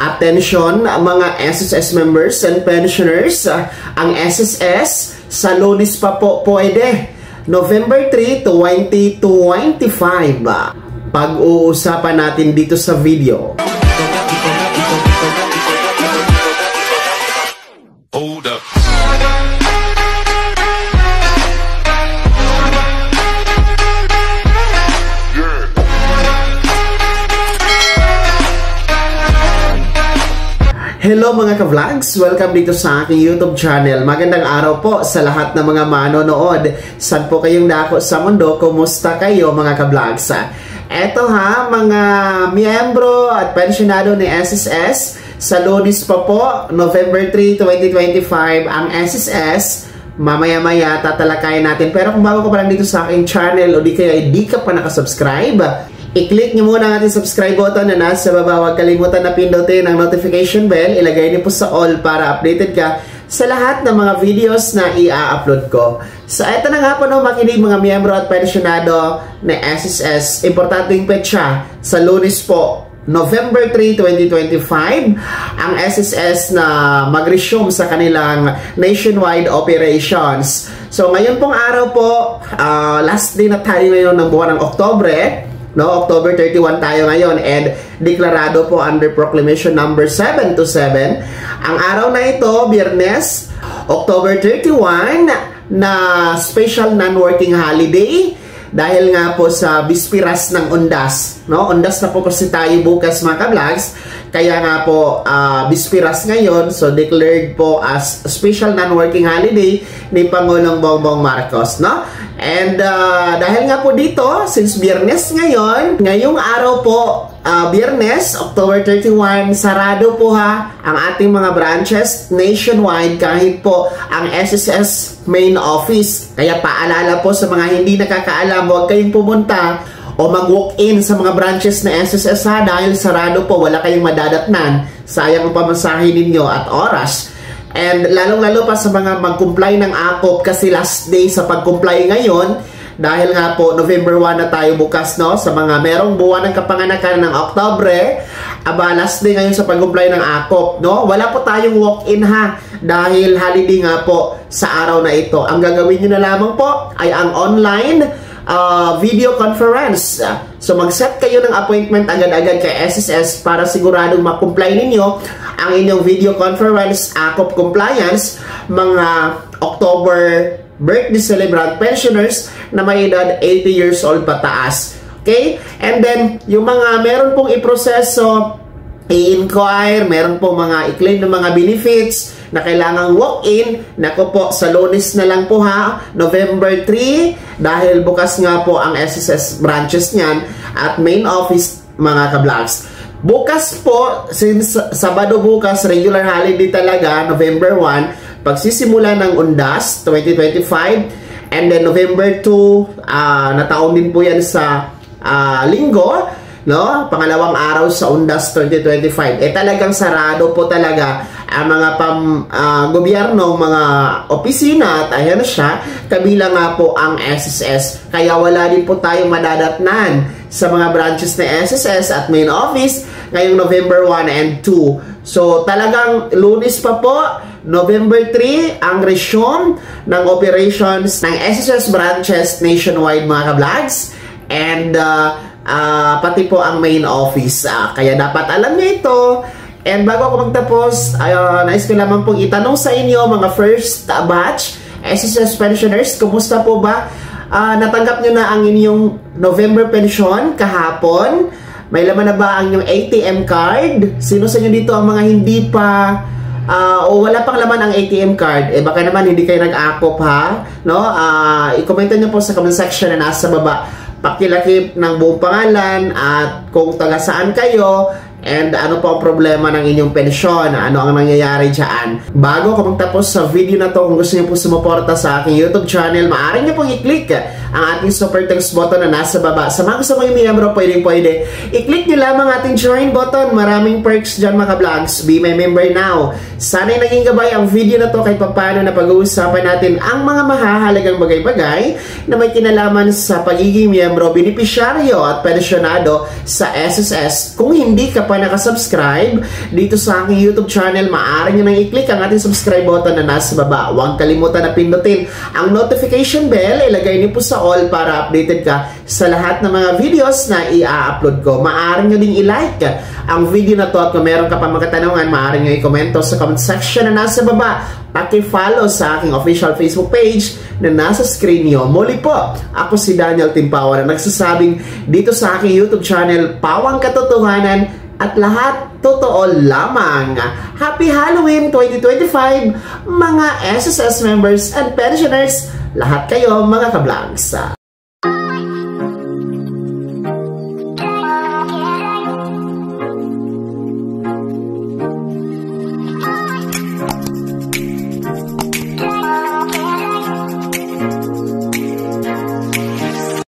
Attention mga SSS members and pensioners, ang SSS sa Lunes pa po pwede. November 3, 2025. Pag-uusapan natin dito sa video. Hold up. Hello mga ka-vlogs! Welcome dito sa aking YouTube channel. Magandang araw po sa lahat ng mga manonood. Saan po kayong dako sa mundo? Kumusta kayo mga ka-vlogs? Eto ha, mga miyembro at pensionado ni SSS. Sa Lunes pa po, November 3, 2025, ang SSS. Mamaya-maya tatalakayin natin. Pero kung bago ka pa lang dito sa aking channel o di kaya di ka pa nakasubscribe, i-click nyo muna ang ating subscribe button na nasa baba. Huwag kalimutan na pindutin ang notification bell. Ilagay niyo po sa all para updated ka sa lahat ng mga videos na i-upload ko. So, eto na nga po no, makinig mga miyembro at pensionado ng SSS. Importanteng petsa sa Lunes po, November 3, 2025, ang SSS na mag-resume sa kanilang nationwide operations. So, ngayon pong araw po, last day na tayo ngayon ng buwan ng Oktobre. No, October 31 tayo ngayon and deklarado po under Proclamation number 727. Ang araw na ito, Biyernes, October 31, na special non-working holiday dahil nga po sa bispiras ng Undas. No? Undas na po kasi tayo bukas mga ka-vlogs. Kaya nga po, bispiras ngayon, so declared po as special non-working holiday ni Pangulong Bongbong Marcos. No? And dahil nga po dito, since Biyernes ngayon, ngayong araw po, Biyernes, October 31, sarado po ha ang ating mga branches nationwide kahit po ang SSS main office. Kaya paalala po sa mga hindi nakakaalam, huwag kayong pumunta o mag-walk-in sa mga branches na SSS ha dahil sarado po, wala kayong madadatnan. Sayang ang pamasahe ninyo at oras. And lalong-lalo pa sa mga mag-comply ng AKOP kasi last day sa pag-comply ngayon dahil nga po November 1 na tayo bukas no sa mga merong buwan ng kapanganakan ng Oktubre. Last day ngayon sa pag-comply ng AKOP no. Wala po tayong walk-in ha dahil holiday nga po sa araw na ito. Ang gagawin niyo na lamang po ay ang online video conference. So mag-set kayo ng appointment agad-agad kay SSS para siguradong ma-comply ninyo ang inyong video conference AKOP compliance mga October birthday celebrant pensioners na may edad 80 years old pataas. Okay? And then yung mga meron pong iproseso, i-inquire, meron pong mga i-claim ng mga benefits na kailangang walk-in, nako po, sa Lunes na lang po ha, November 3, dahil bukas nga po ang SSS branches niyan at main office mga ka-vlogs. Bukas po, since Sabado bukas, regular holiday talaga, November 1, pagsisimula ng Undas 2025, and then November 2, nataon din po yan sa Linggo, no? Pangalawang araw sa Undas 2025. Talagang sarado po talaga ang mga gobyerno, mga opisina at ayan siya, kabilang nga po ang SSS. Kaya wala din po tayong madadatnan sa mga branches na SSS at main office ngayong November 1 and 2. So talagang Lunes pa po, November 3, ang resume ng operations ng SSS branches nationwide mga ka-vlogs. And pati po ang main office. Kaya dapat alam niyo ito. And bago ako magtapos, nais ko lamang pong itanong sa inyo mga first batch SSS pensioners, kumusta po ba? Natanggap nyo na ang inyong November pension kahapon? May laman na ba ang inyong ATM card? Sino sa inyo dito ang mga hindi pa o wala pang laman ang ATM card? Baka naman hindi kayo nag-AKOP ha? No? I-comment nyo po sa comment section na nasa baba. Pakilakip ng buong pangalan at kung taga saan kayo and ano po ang problema ng inyong pensyon, ano ang nangyayari dyan. Bago ko magtapos sa video na to, kung gusto niyo po sumuporta sa aking YouTube channel, maaari niyo pong i-click ang ating super thanks button na nasa baba. Sa mga gusto mga miyembro, pwede. I-click nyo lamang ating join button. Maraming perks dyan mga vlogs. Be my member now. Sana'y naging gabay ang video na to kahit paano na pag-uusapan natin ang mga mahahalagang bagay-bagay na may kinalaman sa pagiging miyembro, benepisyaryo at pensyonado sa SSS. Kung hindi ka pa nakasubscribe dito sa aking YouTube channel, maaari nyo nang i-click ang ating subscribe button na nasa baba. Huwag kalimutan na pindutin ang notification bell, ilagay niyo po sa all para updated ka sa lahat ng mga videos na i-upload ko. Maaari nyo ding i-like ang video na to at kung meron ka pa mga katanungan, maaari nyo i-komento sa comment section na nasa baba. Paki-follow sa aking official Facebook page na nasa screen nyo. Muli po, ako si Daniel Timpawa na nagsasabing dito sa aking YouTube channel, Pawang Katotohanan at lahat totoo lamang. Happy Halloween 2025 mga SSS members and pensioners, lahat kayo mga ka-vlogs.